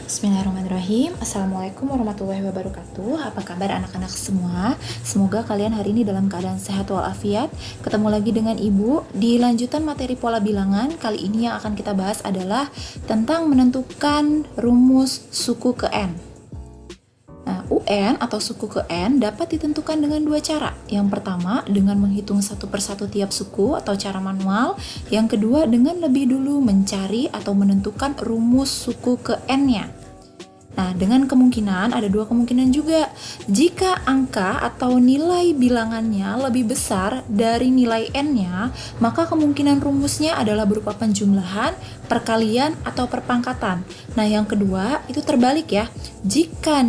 Bismillahirrahmanirrahim. Assalamualaikum warahmatullahi wabarakatuh. Apa kabar anak-anak semua? Semoga kalian hari ini dalam keadaan sehat walafiat. Ketemu lagi dengan Ibu di lanjutan materi pola bilangan. Kali ini yang akan kita bahas adalah tentang menentukan rumus suku ke N. Nah, UN atau suku ke N dapat ditentukan dengan dua cara. Yang pertama, dengan menghitung satu persatu tiap suku atau cara manual. Yang kedua, dengan lebih dulu mencari atau menentukan rumus suku ke N-nya. Nah, dengan kemungkinan, ada dua kemungkinan juga. Jika angka atau nilai bilangannya lebih besar dari nilai N-nya, maka kemungkinan rumusnya adalah berupa penjumlahan, perkalian, atau perpangkatan. Nah, yang kedua, itu terbalik ya. Jika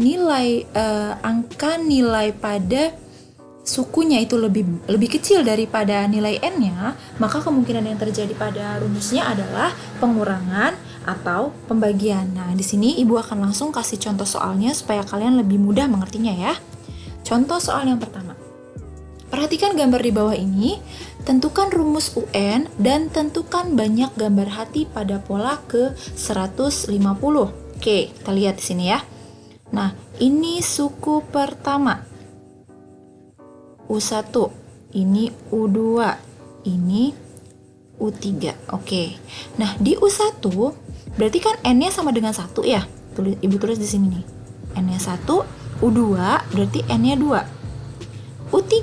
angka nilai pada sukunya itu lebih kecil daripada nilai N-nya, maka kemungkinan yang terjadi pada rumusnya adalah pengurangan atau pembagian. Nah, di sini Ibu akan langsung kasih contoh soalnya supaya kalian lebih mudah mengertinya ya. Contoh soal yang pertama. Perhatikan gambar di bawah ini, tentukan rumus UN dan tentukan banyak gambar hati pada pola ke 150. Oke, kita lihat di sini ya. Nah, ini suku pertama. U1, ini U2, ini U3. Oke. Nah, di U1 berarti kan N-nya sama dengan 1 ya. Ibu tulis di sini nih. N-nya 1, U2 berarti N-nya 2. U3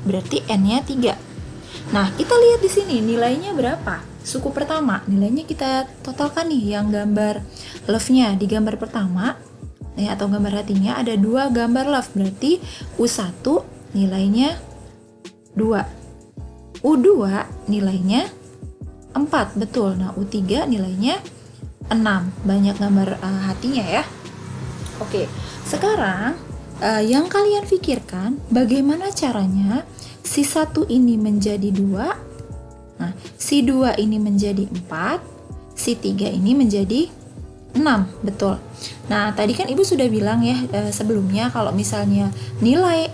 berarti N-nya 3. Nah, kita lihat di sini nilainya berapa? Suku pertama, nilainya kita totalkan nih yang gambar love-nya. Di gambar pertama, atau gambar hatinya ada 2 gambar love. Berarti U1 nilainya 2. U2 nilainya 4, betul. Nah, U3 nilainya 6. Banyak gambar hatinya ya. Oke, sekarang yang kalian pikirkan bagaimana caranya si 1 ini menjadi 2, nah, si 2 ini menjadi 4, si 3 ini menjadi 6, betul. Nah, tadi kan Ibu sudah bilang ya sebelumnya kalau misalnya nilai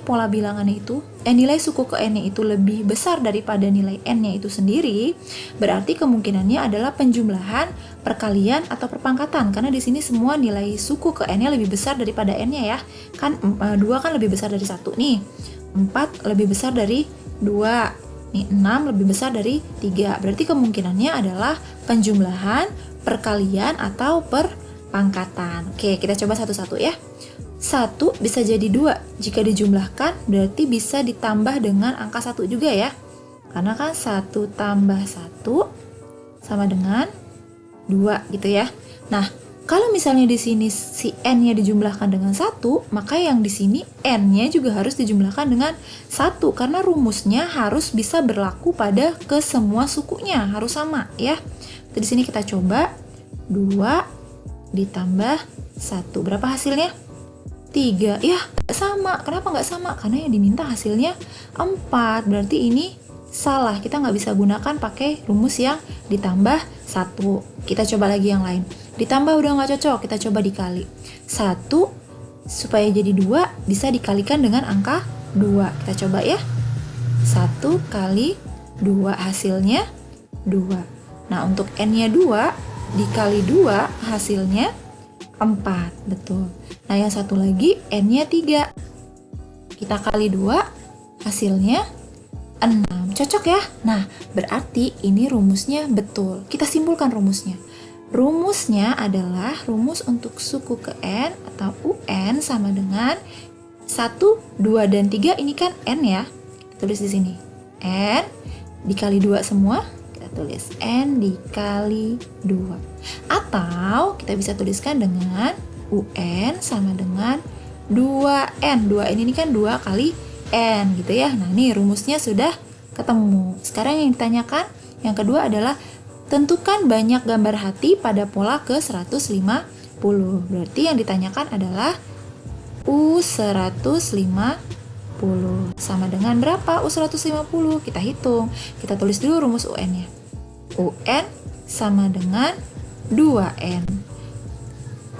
pola bilangannya itu nilai suku ke N-nya itu lebih besar daripada nilai N-nya itu sendiri, berarti kemungkinannya adalah penjumlahan, perkalian, atau perpangkatan. Karena di sini semua nilai suku ke N-nya lebih besar daripada N-nya ya. Kan 2 kan lebih besar dari 1 nih. 4 lebih besar dari 2. Nih, 6 lebih besar dari 3. Berarti kemungkinannya adalah penjumlahan, perkalian, atau perpangkatan. Oke, kita coba satu-satu ya. 1 bisa jadi 2. Jika dijumlahkan, berarti bisa ditambah dengan angka 1 juga ya. Karena kan 1 tambah 1 sama dengan 2 gitu ya. Nah, kalau misalnya di sini si N-nya dijumlahkan dengan 1, maka yang di sini N-nya juga harus dijumlahkan dengan 1. Karena rumusnya harus bisa berlaku pada ke semua sukunya, harus sama ya. Di sini kita coba 2 ditambah 1. Berapa hasilnya? 3. Ya, nggak sama. Kenapa nggak sama? Karena yang diminta hasilnya 4. Berarti ini salah. Kita nggak bisa gunakan pakai rumus yang ditambah 1. Kita coba lagi yang lain. Ditambah udah nggak cocok. Kita coba dikali. 1 supaya jadi 2 bisa dikalikan dengan angka 2. Kita coba ya. 1 kali 2 hasilnya 2. Nah, untuk N-nya 2 dikali 2 hasilnya 4, betul. Nah, yang satu lagi N-nya 3. Kita kali 2 hasilnya 6. Cocok ya? Nah, berarti ini rumusnya betul. Kita simpulkan rumusnya. Rumusnya adalah rumus untuk suku ke N atau UN sama dengan 1, 2, dan 3. Ini kan N ya. Kita tulis di sini. N dikali 2 semua. Tulis N dikali 2. Atau kita bisa tuliskan dengan UN sama dengan 2N. 2N ini kan 2 kali N gitu ya. Nah, ini rumusnya sudah ketemu. Sekarang yang ditanyakan, yang kedua adalah tentukan banyak gambar hati pada pola ke 150. Berarti yang ditanyakan adalah U150 sama dengan berapa? U150. Kita hitung. Kita tulis dulu rumus UN-nya. UN sama dengan 2N.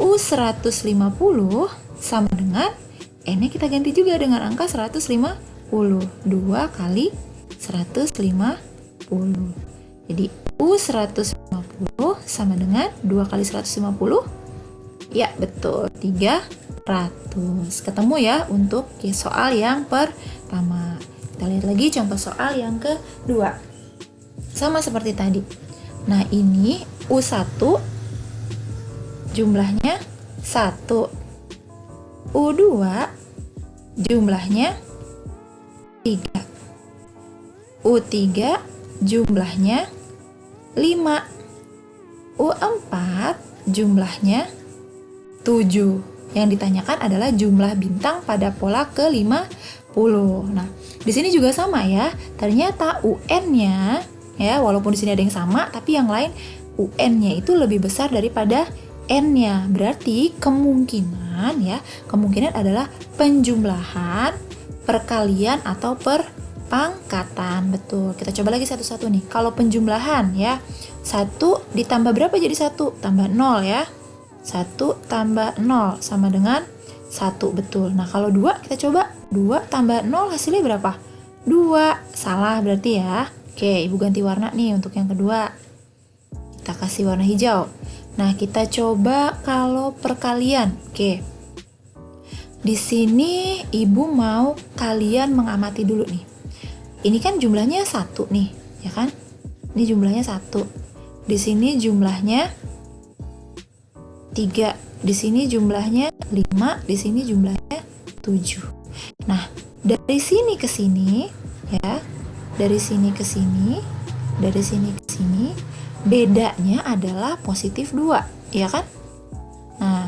U150 sama dengan N-nya kita ganti juga dengan angka 150. 2 kali 150. Jadi U150 sama dengan 2 kali 150 Ya, betul. 300. Ketemu ya untuk soal yang pertama. Kita lihat lagi contoh soal yang kedua. Sama seperti tadi. Nah, ini U1 jumlahnya 1. U2 jumlahnya 3. U3 jumlahnya 5. U4 jumlahnya 7. Yang ditanyakan adalah jumlah bintang pada pola ke-50. Nah, di sini juga sama ya. Ternyata UN-nya ya, walaupun di sini ada yang sama, tapi yang lain UN-nya itu lebih besar daripada N-nya. Berarti kemungkinan adalah penjumlahan, perkalian atau perpangkatan. Betul. Kita coba lagi satu-satu nih. Kalau penjumlahan ya, 1 ditambah berapa jadi 1? Tambah 0 ya. 1 tambah 0 sama dengan 1, betul. Nah, kalau 2 kita coba. 2 tambah 0 hasilnya berapa? 2. Salah berarti ya. Oke, Ibu ganti warna nih untuk yang kedua. Kita kasih warna hijau. Nah, kita coba kalau perkalian. Oke. Di sini Ibu mau kalian mengamati dulu nih. Ini kan jumlahnya 1 nih, ya kan? Ini jumlahnya 1. Di sini jumlahnya 3. Di sini jumlahnya 5. Di sini jumlahnya 7. Nah, dari sini ke sini ya. Dari sini ke sini, dari sini ke sini, bedanya adalah positif 2, ya kan? Nah,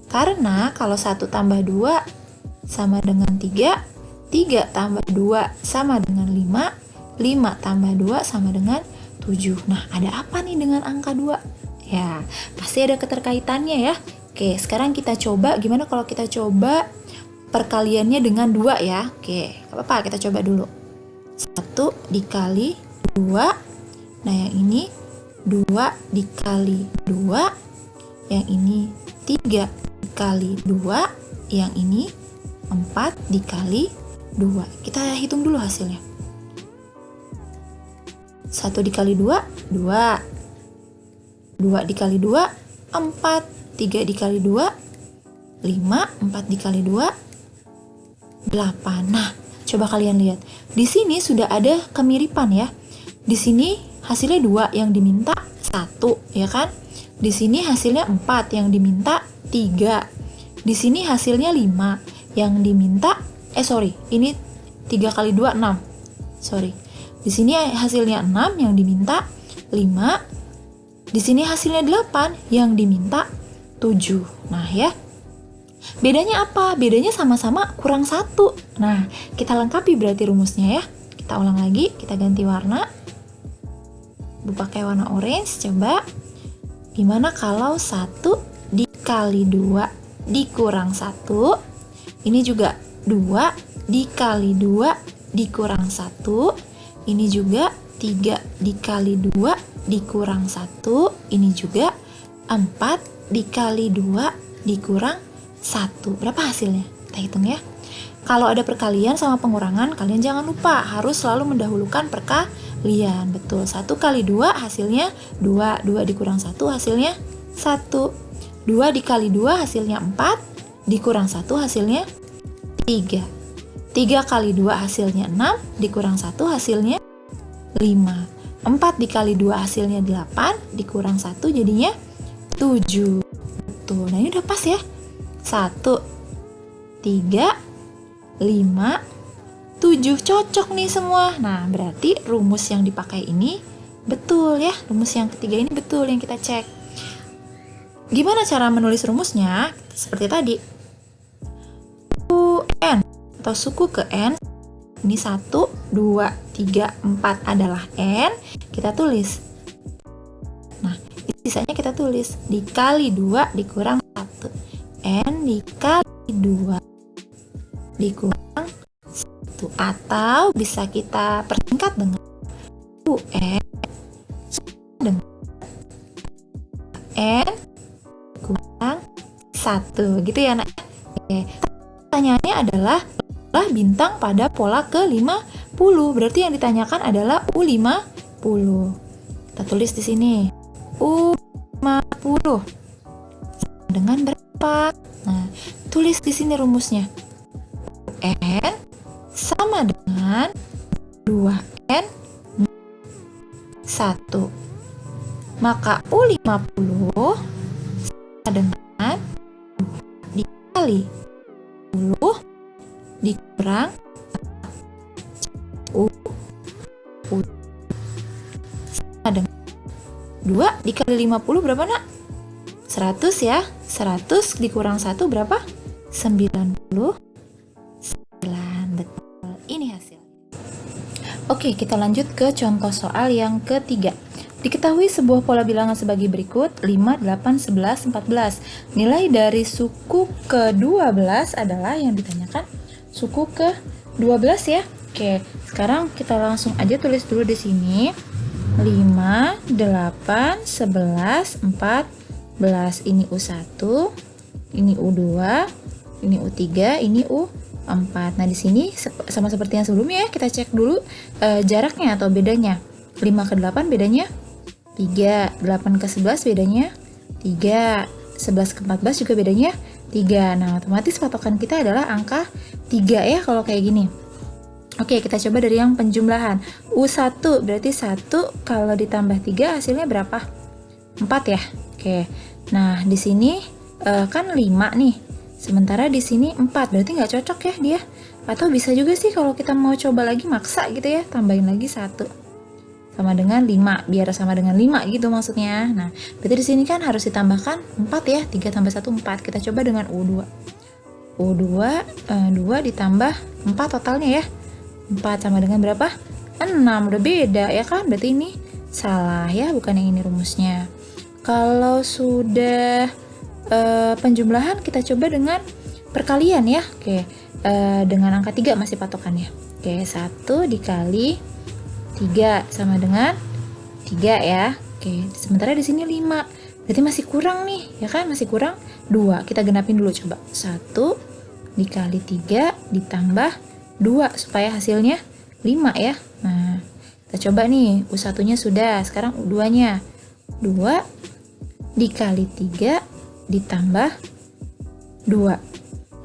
karena kalau 1 tambah 2 sama dengan 3, 3 tambah 2 sama dengan 5, 5 tambah 2 sama dengan 7. Nah, ada apa nih dengan angka 2? Ya, pasti ada keterkaitannya ya. Oke, sekarang kita coba gimana kalau kita coba perkaliannya dengan 2 ya. Oke, gak apa-apa, kita coba dulu. 1 dikali 2. Nah, yang ini 2 dikali 2. Yang ini 3 dikali 2. Yang ini 4 dikali 2. Kita hitung dulu hasilnya. 1 dikali 2, 2. 2 dikali 2, 4. 3 dikali 2, 5. 4 dikali 2, 8. Nah, coba kalian lihat. Di sini sudah ada kemiripan ya. Di sini hasilnya 2, yang diminta 1, ya kan? Di sini hasilnya 4, yang diminta 3. Di sini hasilnya 5, yang diminta ini 3 kali 2 6. Di sini hasilnya 6, yang diminta 5. Di sini hasilnya 8, yang diminta 7. Nah, ya. Bedanya apa? Bedanya sama-sama kurang 1. Nah, kita lengkapi berarti rumusnya ya. Kita ulang lagi, kita ganti warna. Bu pakai warna orange, coba. Gimana kalau 1 dikali 2 dikurang 1? Ini juga 2 dikali 2 dikurang 1. Ini juga 3 dikali 2 dikurang 1. Ini juga 4 dikali 2 dikurang 1. Berapa hasilnya? Kita hitung ya. Kalau ada perkalian sama pengurangan, kalian jangan lupa harus selalu mendahulukan perkalian. Betul, 1 kali 2 hasilnya 2. 2 dikurang 1 hasilnya 1. 2 dikali 2 hasilnya 4. Dikurang 1 hasilnya 3. 3 kali 2 hasilnya 6. Dikurang 1 hasilnya 5. 4 dikali 2 hasilnya 8. Dikurang 1 jadinya 7. Betul, nah ini udah pas ya. 1, 3, 5, 7. Cocok nih semua. Nah, berarti rumus yang dipakai ini betul ya. Rumus yang ketiga ini betul yang kita cek. Gimana cara menulis rumusnya? Seperti tadi. UN atau suku ke N. Ini 1, 2, 3, 4 adalah N. Kita tulis. Nah, sisanya kita tulis. Dikali 2 dikurang 1. N dikali 2 dikurang 1. Atau bisa kita persingkat dengan UN dengan N kurang 1. Gitu ya, Nak. Oke. Pertanyaannya adalah bintang pada pola ke-50. Berarti yang ditanyakan adalah U50. Kita tulis di sini. U50 dengan berapa? Nah, tulis di sini rumusnya. UN sama dengan 2N 1. Maka U50 sama dengan dikali 10 dikurang U sama dengan 2 dikali 50 berapa nak? 100 ya. 100 dikurang 1 berapa? 99. Betul. Ini hasil. Oke, kita lanjut ke contoh soal yang ketiga. Diketahui sebuah pola bilangan sebagai berikut: 5, 8, 11, 14. Nilai dari suku ke-12 adalah yang ditanyakan suku ke-12 ya. Oke, sekarang kita langsung aja tulis dulu di sini. 5, 8, 11, 14. Ini U1, ini U2, ini U3, ini U4. Nah, di sini sama seperti yang sebelumnya ya, kita cek dulu jaraknya atau bedanya. 5 ke 8 bedanya 3, 8 ke 11 bedanya 3, 11 ke 14 juga bedanya 3. Nah, otomatis patokan kita adalah angka 3 ya kalau kayak gini. Oke, kita coba dari yang penjumlahan. U1 berarti 1 kalau ditambah 3 hasilnya berapa? 4 ya. Oke. Nah, di sini kan 5 nih. Sementara di sini 4, berarti nggak cocok ya dia. Atau bisa juga sih kalau kita mau coba lagi maksa gitu ya, tambahin lagi 1. Sama dengan 5, biar sama dengan 5 gitu maksudnya. Nah, berarti di sini kan harus ditambahkan 4 ya. 3 tambah 1, 4. Kita coba dengan U2. U2, 2 ditambah 4 totalnya ya. 4 sama dengan berapa? 6, udah beda ya kan? Berarti ini salah ya, bukan yang ini rumusnya. Kalau sudah penjumlahan, kita coba dengan perkalian ya. Oke, dengan angka 3 masih patokannya. Oke, 1 dikali 3 sama dengan 3 ya. Oke, sementara di sini 5. Berarti masih kurang nih, ya kan? Masih kurang 2. Kita genapin dulu coba. 1 dikali 3 ditambah 2 supaya hasilnya 5 ya. Nah, kita coba nih. U1-nya sudah, sekarang U2-nya. 2 dikali 3 ditambah 2.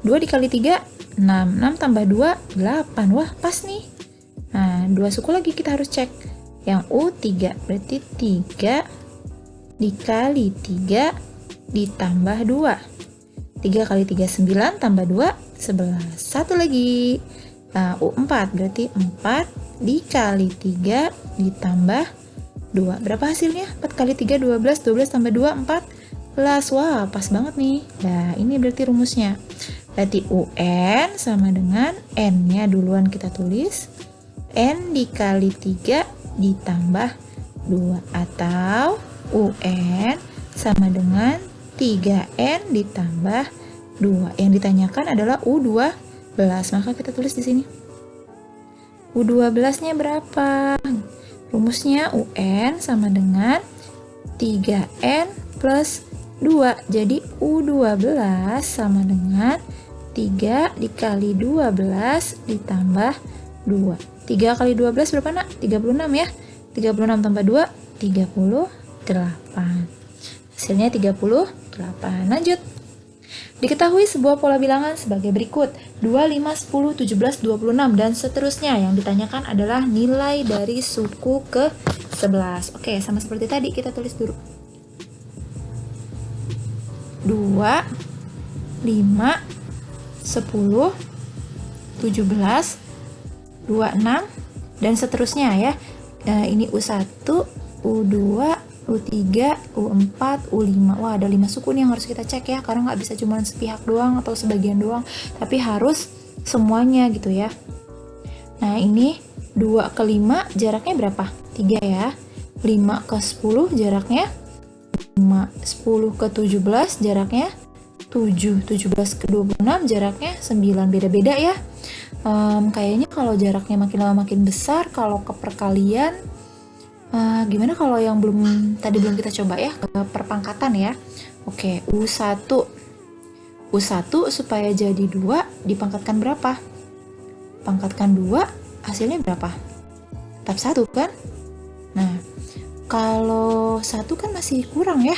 2 dikali 3 6. 6 tambah 2 8. Wah, pas nih. Nah, 2 suku lagi kita harus cek. Yang U3 berarti 3 dikali 3 ditambah 2. 3 kali 3 9 tambah 2 11. Satu lagi. Nah, U4 berarti 4 dikali 3 ditambah 2. Berapa hasilnya? 4 kali 3 12, 12 tambah 2 14. Wah, pas banget nih. Nah, ini berarti rumusnya. Berarti UN sama dengan N-nya duluan kita tulis. N dikali 3 ditambah 2. Atau UN sama dengan 3N ditambah 2. Yang ditanyakan adalah U12. Maka kita tulis di sini. U12-nya berapa? Rumusnya UN sama dengan 3N plus 2. Jadi U12 sama dengan 3 dikali 12 ditambah 2. 3 kali 12 berapa nak? 36 ya. 36 tambah 2 38. Hasilnya 38. Lanjut. Diketahui sebuah pola bilangan sebagai berikut: 2, 5, 10, 17, 26 dan seterusnya. Yang ditanyakan adalah nilai dari suku ke-11. Oke, sama seperti tadi kita tulis dulu. 2, 5, 10, 17, 26 dan seterusnya ya. Ini U1, U2, U3, U4, U5. Wah, ada 5 suku nih yang harus kita cek ya, karena nggak bisa cuma sepihak doang atau sebagian doang, tapi harus semuanya gitu ya. Nah, ini 2 ke 5 jaraknya berapa? 3 ya. 5 ke 10 jaraknya 5. 10 ke 17 jaraknya 7. 17 ke 26 jaraknya 9. Beda-beda ya. Kayaknya kalau jaraknya makin lama makin besar, kalau ke perkalian gimana kalau yang belum kita coba ya, ke perpangkatan ya. Oke, U1 supaya jadi 2 dipangkatkan berapa? Pangkatkan 2 hasilnya berapa? Tetap 1 kan? Nah, kalau 1 kan masih kurang ya.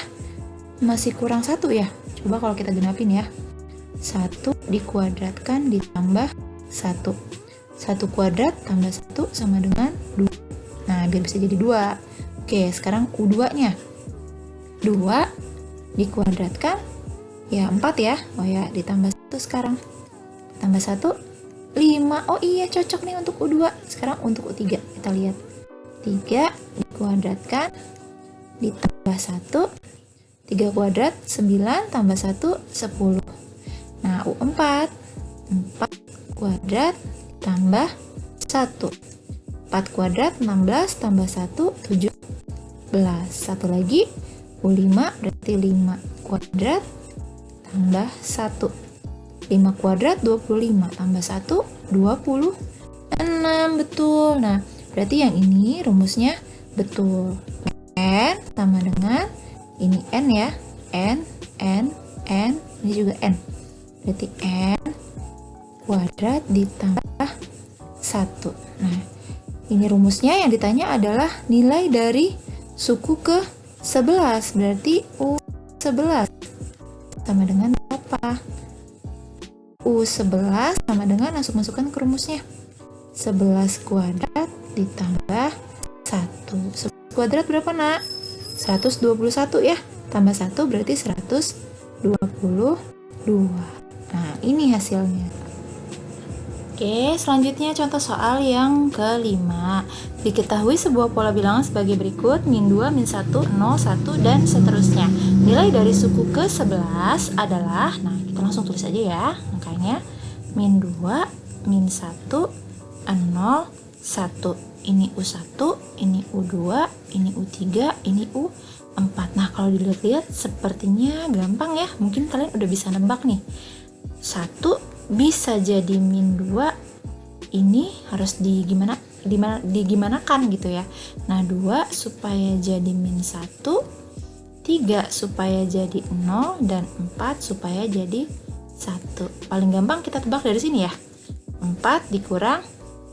masih kurang 1 ya. Coba kalau kita genapin ya. 1 dikuadratkan ditambah 1. 1 kuadrat tambah 1 sama dengan 2. Nah, biar bisa jadi 2. Oke, sekarang U2-nya. 2 dikuadratkan, ya 4 ya. Oh ya, ditambah 1 sekarang. Tambah 1, 5. Oh iya, cocok nih untuk U2. Sekarang untuk U3, kita lihat. 3 dikuadratkan, ditambah 1. 3 kuadrat, 9 tambah 1, 10. Nah, U4. 4 kuadrat tambah 1. 4 kuadrat, 16 tambah 1, 17. Satu lagi, U5 berarti 5 kuadrat tambah 1. 5 kuadrat, 25 tambah 1, 26. Betul. Nah, berarti yang ini rumusnya betul. N sama dengan, ini N ya. N. Ini juga N. Berarti N kuadrat ditambah 1. Nah, ini rumusnya yang ditanya adalah nilai dari suku ke 11. Berarti U11 sama dengan apa? U11 sama dengan, masukkan ke rumusnya. 11 kuadrat ditambah 1. 11 kuadrat berapa, Nak? 121 ya. Tambah 1 berarti 122. Nah, ini hasilnya. Oke, selanjutnya contoh soal yang kelima. Diketahui sebuah pola bilangan sebagai berikut: min 2, min 1, 0, 1, dan seterusnya. Nilai dari suku ke 11 adalah, nah kita langsung tulis aja ya angkanya. Min 2, min 1, 0, 1. Ini U1, ini U2, ini U3, ini U4. Nah, kalau dilihat-lihat sepertinya gampang ya. Mungkin kalian udah bisa nebak nih. 1 bisa jadi min 2, ini harus digimanakan gitu ya. Nah, 2 supaya jadi min 1, 3 supaya jadi 0, dan 4 supaya jadi 1. Paling gampang kita tebak dari sini ya. 4 dikurang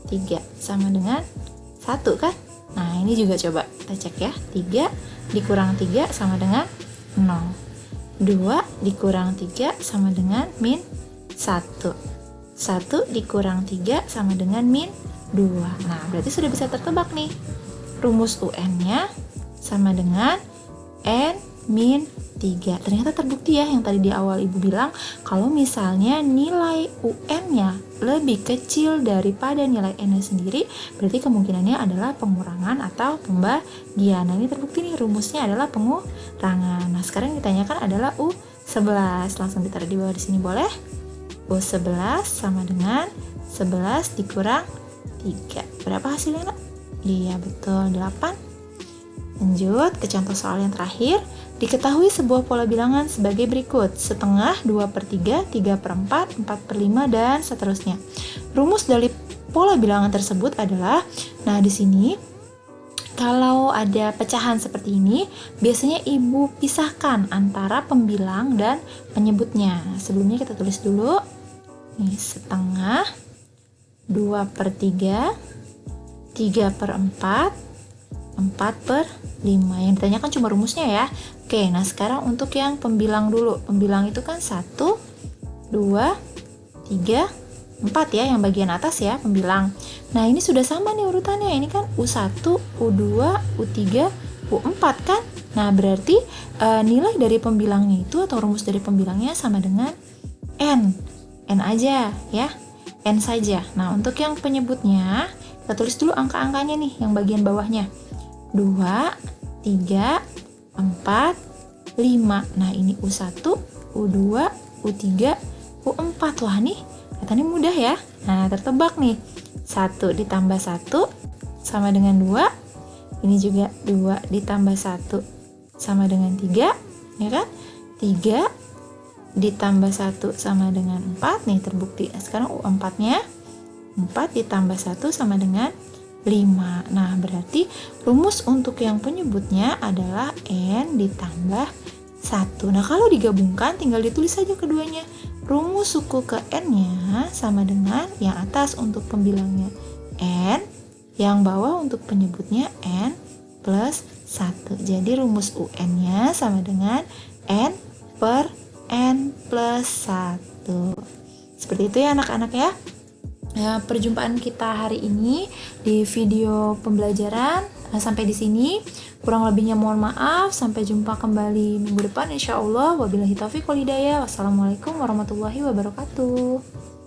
3 sama dengan 1 kan? Nah, ini juga coba kita cek ya. 3 dikurang 3 sama dengan 0. 2 dikurang 3 sama dengan min 1. 1 dikurang 3 sama dengan min 2. Nah, berarti sudah bisa tertebak nih. Rumus UN-nya sama dengan N min 3. Ternyata terbukti ya yang tadi di awal Ibu bilang, kalau misalnya nilai UN-nya lebih kecil daripada nilai N-nya sendiri, berarti kemungkinannya adalah pengurangan atau pembagian. Nah, ini terbukti nih, rumusnya adalah pengurangan. Nah, sekarang yang ditanyakan adalah U11. Langsung ditaruh di bawah di sini boleh. U11 sama dengan 11 dikurang 3. Berapa hasilnya, Nak? Iya, betul, 8. Lanjut ke contoh soal yang terakhir. Diketahui sebuah pola bilangan sebagai berikut: setengah, 2/3, 3/4, 4/5, dan seterusnya. Rumus dari pola bilangan tersebut adalah, nah di sini kalau ada pecahan seperti ini, biasanya Ibu pisahkan antara pembilang dan penyebutnya. Sebelumnya kita tulis dulu. Nih, setengah, 2/3, 3/4, 4/5. Yang ditanyakan cuma rumusnya ya. Oke, nah sekarang untuk yang pembilang dulu. Pembilang itu kan 1, 2, 3, 4 ya, yang bagian atas ya, pembilang. Nah, ini sudah sama nih urutannya. Ini kan U1, U2, U3, U4 kan? Nah, berarti nilai dari pembilangnya itu atau rumus dari pembilangnya sama dengan N. N aja ya. N saja. Nah, untuk yang penyebutnya, kita tulis dulu angka-angkanya nih, yang bagian bawahnya. 2, 3, 4, 5. Nah, ini U1, U2, U3, U4. Wah, nih katanya mudah ya. Nah, tertebak nih. 1 ditambah 1 sama dengan 2. Ini juga 2 ditambah 1 sama dengan 3, ya kan? 3 ditambah 1 sama dengan 4. Nih, terbukti. Nah, sekarang U4-nya 4 ditambah 1 sama dengan 5. Nah, berarti rumus untuk yang penyebutnya adalah N ditambah 1. Nah, kalau digabungkan tinggal ditulis saja keduanya. Rumus suku ke N-nya sama dengan yang atas untuk pembilangnya N, yang bawah untuk penyebutnya N plus 1. Jadi rumus UN-nya sama dengan N per N plus 1. Seperti itu ya anak-anak ya. Nah, perjumpaan kita hari ini di video pembelajaran sampai di sini. Kurang lebihnya mohon maaf. Sampai jumpa kembali minggu depan insya Allah. Wabillahi taufiq wal hidayah. Wassalamualaikum warahmatullahi wabarakatuh.